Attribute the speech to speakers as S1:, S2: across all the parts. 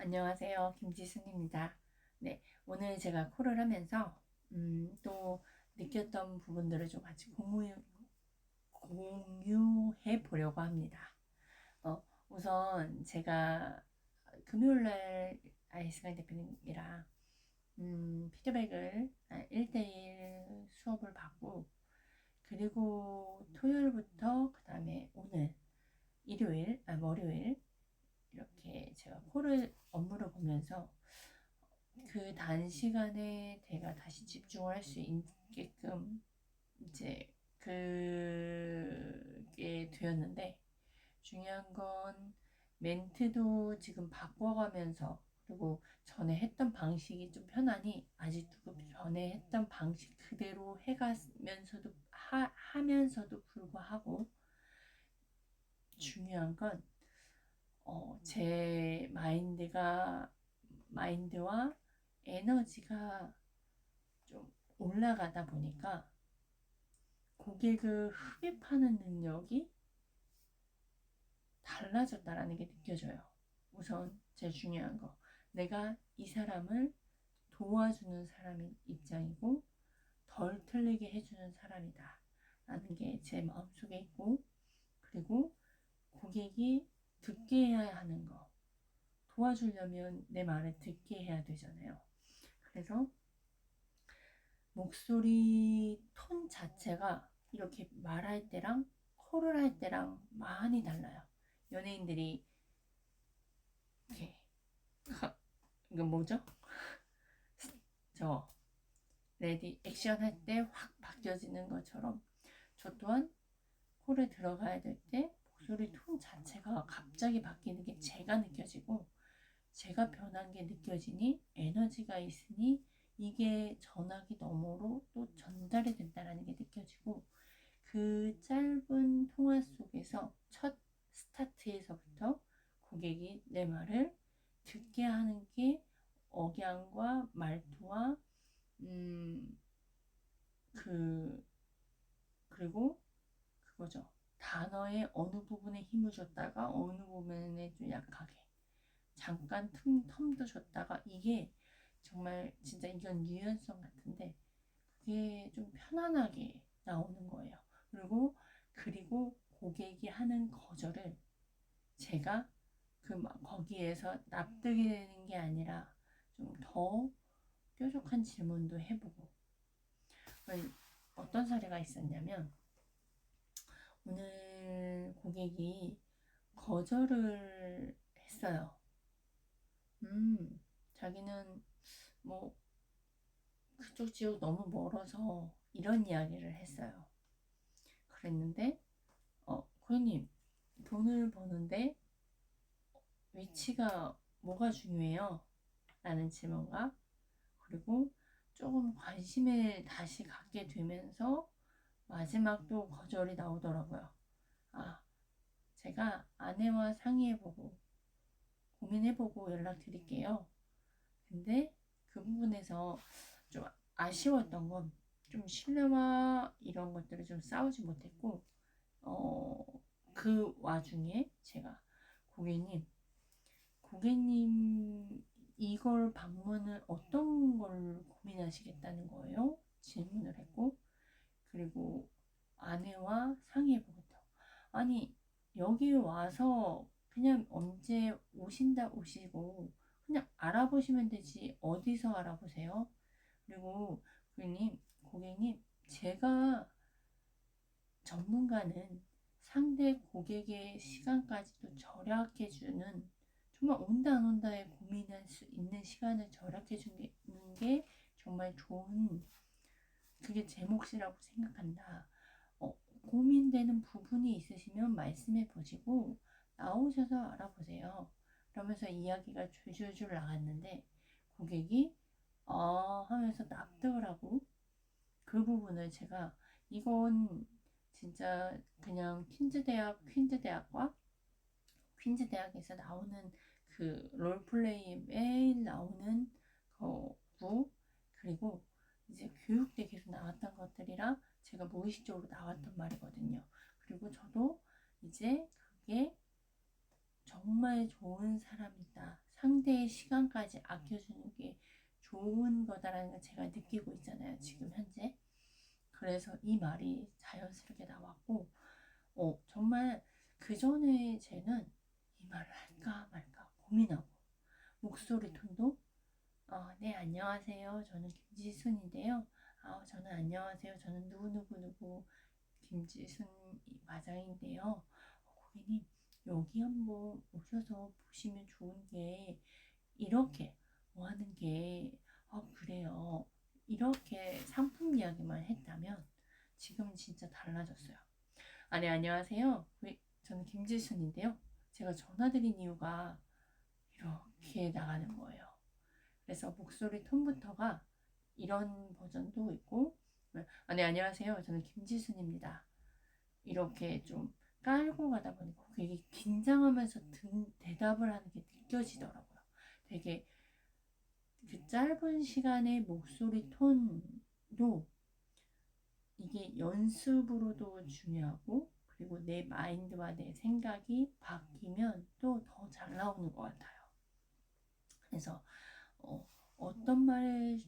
S1: 안녕하세요. 김지순입니다. 네, 오늘 제가 콜을 하면서 또 느꼈던 부분들을 좀 같이 공유해 보려고 합니다. 우선 제가 금요일날 아이스가이 대표님이랑 피드백을 1대1 수업을 받고, 그리고 토요일부터 그 다음에 오늘 월요일 이렇게 제가 콜을 업무를 보면서 그 단시간에 제가 다시 집중을 할 수 있게끔 이제 그게 되었는데, 중요한 건 멘트도 지금 바꿔가면서, 그리고 전에 했던 방식이 좀 편하니 아직도 그 전에 했던 방식 그대로 하면서도 불구하고, 중요한 건 제 마인드와 에너지가 좀 올라가다 보니까 고객을 흡입하는 능력이 달라졌다라는 게 느껴져요. 우선 제일 중요한 거, 내가 이 사람을 도와주는 사람인 입장이고 덜 틀리게 해주는 사람이다 라는 게 제 마음속에 있고, 그리고 고객이 듣게 해야 하는 거, 도와주려면 내 말을 듣게 해야 되잖아요. 그래서 목소리 톤 자체가 이렇게 말할 때랑 콜을 할 때랑 많이 달라요. 연예인들이 이렇게 이거 뭐죠? 저 레디 액션 할 때 확 바뀌어지는 것처럼, 저 또한 콜에 들어가야 될 때 목소리 톤 자체가 갑자기 바뀌는 게 제가 느껴지고, 제가 변한 게 느껴지니 에너지가 있으니 이게 전화기 너머로 또 전달이 된다는 게 느껴지고, 그 짧은 통화 속에서 첫 스타트에서부터 고객이 내 말을 듣게 하는 게 억양과 말투와 음, 그 그리고 그거죠. 단어의 어느 부분에 힘을 줬다가 어느 부분에 좀 약하게 잠깐 텀도 줬다가, 이게 정말 진짜 이건 유연성 같은데 그게 좀 편안하게 나오는 거예요. 그리고 고객이 하는 거절을 제가 거기에서 납득이 되는 게 아니라 좀 더 뾰족한 질문도 해보고. 어떤 사례가 있었냐면, 오늘 고객이 거절을 했어요. 자기는 뭐 그쪽 지역 너무 멀어서 이런 이야기를 했어요. 그랬는데 고객님, 돈을 버는데 위치가 뭐가 중요해요? 라는 질문과, 그리고 조금 관심을 다시 갖게 되면서 마지막 또 거절이 나오더라고요. 아, 제가 아내와 상의해보고 고민해보고 연락드릴게요. 근데 그 부분에서 좀 아쉬웠던 건, 좀 신뢰와 이런 것들을 좀 싸우지 못했고, 어, 그 와중에 제가 고객님 이걸 방문을 어떤 걸 고민하시겠다는 거예요? 질문을 했고, 그리고 아내와 상의해보겠다. 아니, 여기 와서 그냥 언제 오시고 그냥 알아보시면 되지 어디서 알아보세요? 그리고 고객님, 제가 전문가는 상대 고객의 시간까지도 절약해주는, 정말 온다 안 온다에 고민할 수 있는 시간을 절약해주는 게 정말 좋은, 그게 제 몫이라고 생각한다. 고민되는 부분이 있으시면 말씀해 보시고 나오셔서 알아보세요. 그러면서 이야기가 줄줄줄 나갔는데, 고객이 하면서 납득을 하고, 그 부분을 제가, 이건 진짜 그냥 퀸즈대학에서 나오는 그 롤플레이에 매일 나오는 거고, 그리고 이제 교육 때 계속 나왔던 것들이라 제가 무의식적으로 나왔던 말이거든요. 그리고 저도 이제 그게 정말 좋은 사람이다, 상대의 시간까지 아껴주는 게 좋은 거다라는 걸 제가 느끼고 있잖아요, 지금 현재. 그래서 이 말이 자연스럽게 나왔고, 정말 그 전에 쟤는 이 말을 할까 말까 고민하고, 목소리 톤도 네, 안녕하세요. 저는 김지순인데요. 저는 안녕하세요. 저는 누구누구누구 김지순 과장인데요. 고객님, 여기 한번 오셔서 보시면 좋은 게 이렇게 뭐 하는 게 그래요. 이렇게 상품 이야기만 했다면 지금은 진짜 달라졌어요. 네, 안녕하세요. 저는 김지순인데요. 제가 전화드린 이유가 이렇게 나가는 거예요. 그래서 목소리 톤부터가 이런 버전도 있고, 네, 안녕하세요. 저는 김지순입니다. 이렇게 좀 깔고 가다 보니까 되게 긴장하면서 대답을 하는 게 느껴지더라고요. 되게 그 짧은 시간에 목소리 톤도 이게 연습으로도 중요하고, 그리고 내 마인드와 내 생각이 바뀌면 또 더 잘 나오는 것 같아요. 그래서 어떤 말을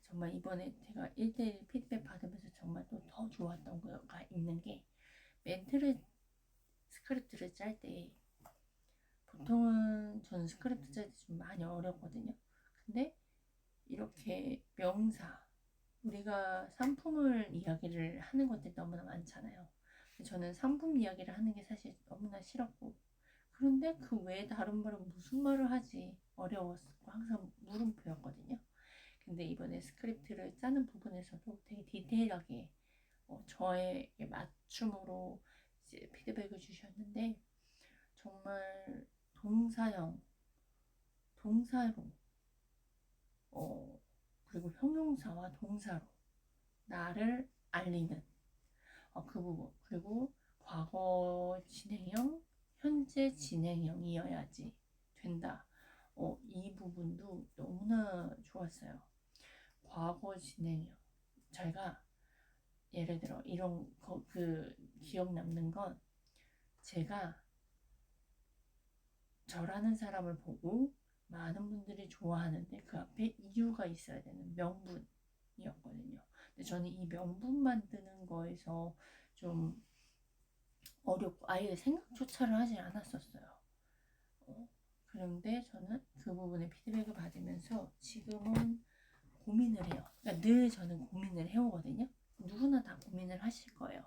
S1: 정말 이번에 제가 1대1 피드백 받으면서 정말 또 더 좋았던 거가 있는 게, 멘트를 스크립트를 짤 때 보통은 저는 스크립트 짤 때 좀 많이 어렵거든요. 근데 이렇게 명사, 우리가 상품을 이야기를 하는 것들이 너무나 많잖아요. 저는 상품 이야기를 하는 게 사실 너무나 싫었고, 그런데 그 외에 다른 말은 무슨 말을 하지 어려웠고 항상 물음표였거든요. 근데 이번에 스크립트를 짜는 부분에서도 되게 디테일하게 저의 맞춤으로 이제 피드백을 주셨는데, 정말 동사형, 동사로 그리고 형용사와 동사로 나를 알리는 그 부분, 그리고 과거 진행형, 현재 진행형이어야지 된다. 이 부분도 너무나 좋았어요. 과거 진행형. 제가 예를 들어 이런 기억 남는 건, 제가 저라는 사람을 보고 많은 분들이 좋아하는데 그 앞에 이유가 있어야 되는 명분이었거든요. 근데 저는 이 명분 만드는 거에서 좀 어렵고 아예 생각조차를 하지 않았었어요. 그런데 저는 그 부분에 피드백을 받으면서 지금은 고민을 해요. 그러니까 늘 저는 고민을 해오거든요. 누구나 다 고민을 하실 거예요.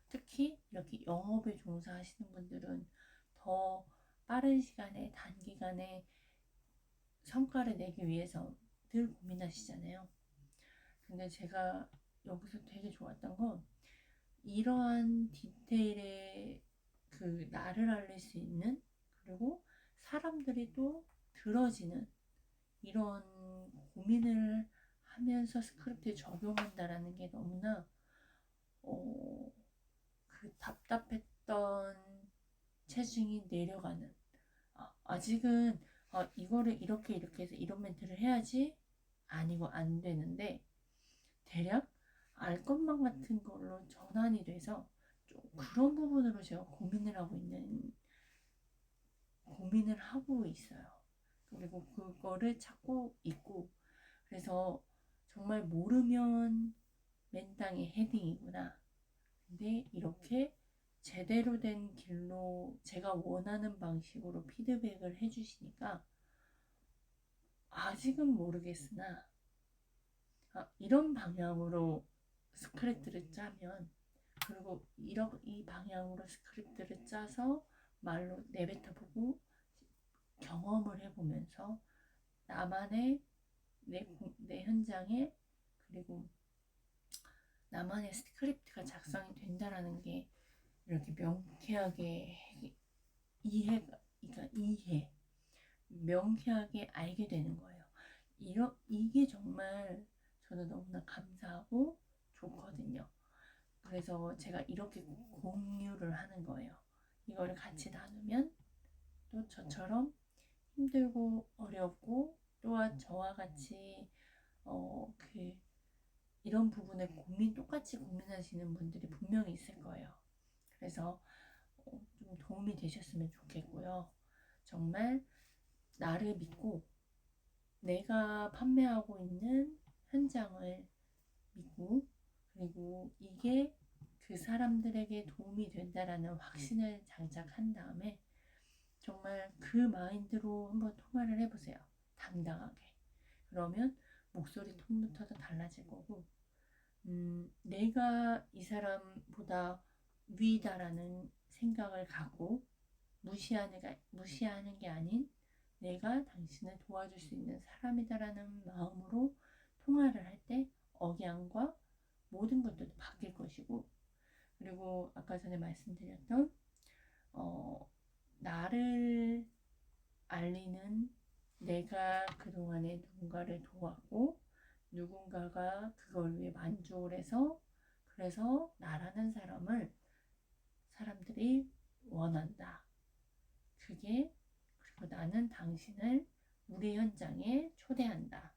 S1: 특히 이렇게 영업에 종사하시는 분들은 더 빠른 시간에 단기간에 성과를 내기 위해서 늘 고민하시잖아요. 근데 제가 여기서 되게 좋았던 건, 이러한 디테일에 나를 알릴 수 있는, 그리고 사람들이 또 들어지는 이런 고민을 하면서 스크립트에 적용한다라는 게 너무나 답답했던 체중이 내려가는, 아직은 이거를 이렇게 해서 이런 멘트를 해야지 아니고 안 되는데, 대략 알 것만 같은 걸로 전환이 돼서 좀 그런 부분으로 제가 고민을 하고 있어요. 그리고 그거를 찾고 있고, 그래서 정말 모르면 맨땅에 헤딩이구나. 근데 이렇게 제대로 된 길로 제가 원하는 방식으로 피드백을 해주시니까, 아직은 모르겠으나 이런 방향으로 스크립트를 짜면, 그리고 이 방향으로 스크립트를 짜서 말로 내뱉어보고 경험을 해보면서 나만의 내 현장에, 그리고 나만의 스크립트가 작성이 된다라는 게 이렇게 명쾌하게 명쾌하게 알게 되는 거예요. 이게 정말 저는 너무나 감사하고 좋거든요. 그래서 제가 이렇게 공유를 하는 거예요. 이거를 같이 나누면 또 저처럼 힘들고 어렵고, 또한 저와 같이 이런 부분에 똑같이 고민하시는 분들이 분명히 있을 거예요. 그래서 좀 도움이 되셨으면 좋겠고요. 정말 나를 믿고 내가 판매하고 있는 현장을 믿고, 그리고 이게 그 사람들에게 도움이 된다라는 확신을 장착한 다음에 정말 그 마인드로 한번 통화를 해보세요. 당당하게. 그러면 목소리 톤부터도 달라질 거고, 내가 이 사람보다 위다라는 생각을 갖고 무시하는 게 아닌 내가 당신을 도와줄 수 있는 사람이다라는 마음으로 통화를 할 때 억양과 모든 것들도 바뀔 것이고, 그리고 아까 전에 말씀드렸던 나를 알리는, 내가 그동안에 누군가를 도왔고 누군가가 그걸 위해 만족을 해서, 그래서 나라는 사람을 사람들이 원한다. 그게, 그리고 나는 당신을 우리 현장에 초대한다.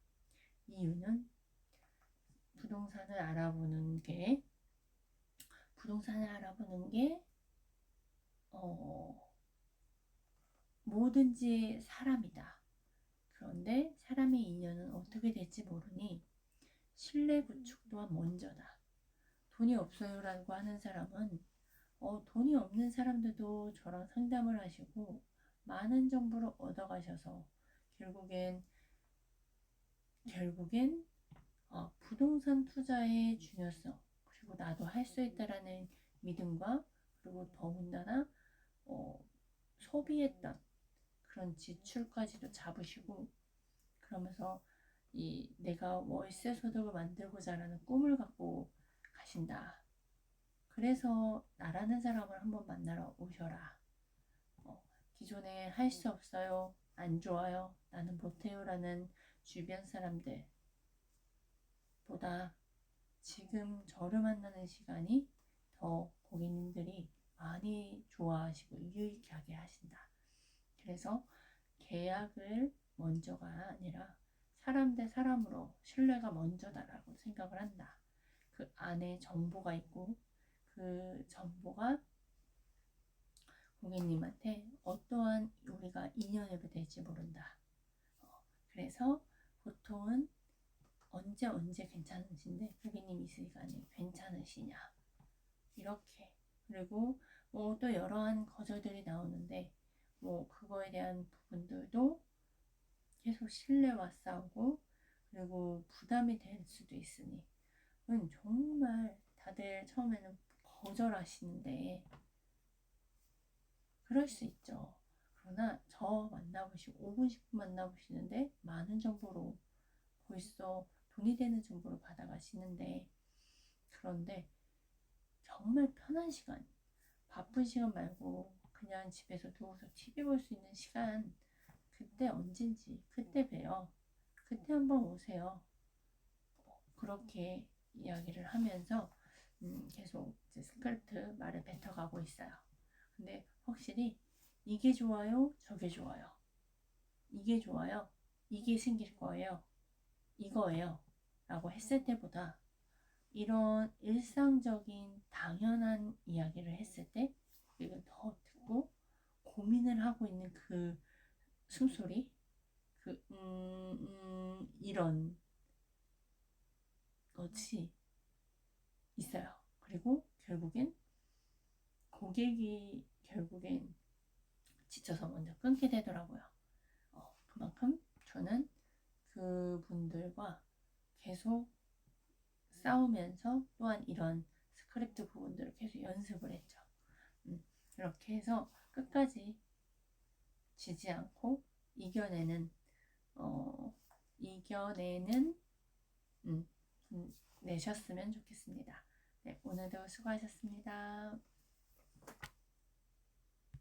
S1: 이유는 부동산을 알아보는 게 뭐든지 사람이다. 그런데 사람의 인연은 어떻게 될지 모르니 신뢰 구축 또한 먼저다. 돈이 없어요라고 하는 사람은 돈이 없는 사람들도 저랑 상담을 하시고 많은 정보를 얻어가셔서 결국엔 부동산 투자의 중요성, 그리고 나도 할 수 있다라는 믿음과, 그리고 더군다나 소비했던 그런 지출까지도 잡으시고, 그러면서 내가 월세 소득을 만들고자라는 꿈을 갖고 가신다. 그래서 나라는 사람을 한번 만나러 오셔라. 기존에 할 수 없어요, 안 좋아요, 나는 못해요 라는 주변 사람들 보다 지금 저를 만나는 시간이 더 고객님들이 많이 좋아하시고 유익하게 하신다. 그래서 계약을 먼저가 아니라 사람 대 사람으로 신뢰가 먼저다라고 생각을 한다. 그 안에 정보가 있고 그 정보가 고객님한테 어떠한 우리가 인연이 될지 모른다. 그래서 보통은 언제 괜찮으신데 고객님 이 시간이 괜찮으시냐, 이렇게. 그리고 또 여러한 거절들이 나오는데 그거에 대한 부분들도 계속 신뢰와 싸우고, 그리고 부담이 될 수도 있으니 정말 다들 처음에는 거절하시는데 그럴 수 있죠. 그러나 저 만나보시고 5분 10분 만나보시는데 많은 정보로 벌써 돈이 되는 정보를 받아가시는데, 그런데 정말 편한 시간, 바쁜 시간 말고 그냥 집에서 누워서 TV 볼 수 있는 시간, 그때 언젠지 그때 봬요. 그때 한번 오세요. 그렇게 이야기를 하면서 계속 이제 스크립트 말을 뱉어가고 있어요. 근데 확실히 이게 좋아요, 저게 좋아요, 이게 좋아요, 이게 생길 거예요, 이거예요 라고 했을 때보다 이런 일상적인 당연한 이야기를 했을 때 이걸 더 듣고 고민을 하고 있는 그 숨소리, 이런 것이 있어요. 그리고 고객이 결국엔 지쳐서 먼저 끊게 되더라고요. 그만큼 저는 그분들과 계속 싸우면서 또한 이런 스크립트 부분들을 계속 연습을 했죠. 이렇게 해서 끝까지 지지 않고 이겨내는 내셨으면 좋겠습니다. 네, 오늘도 수고하셨습니다.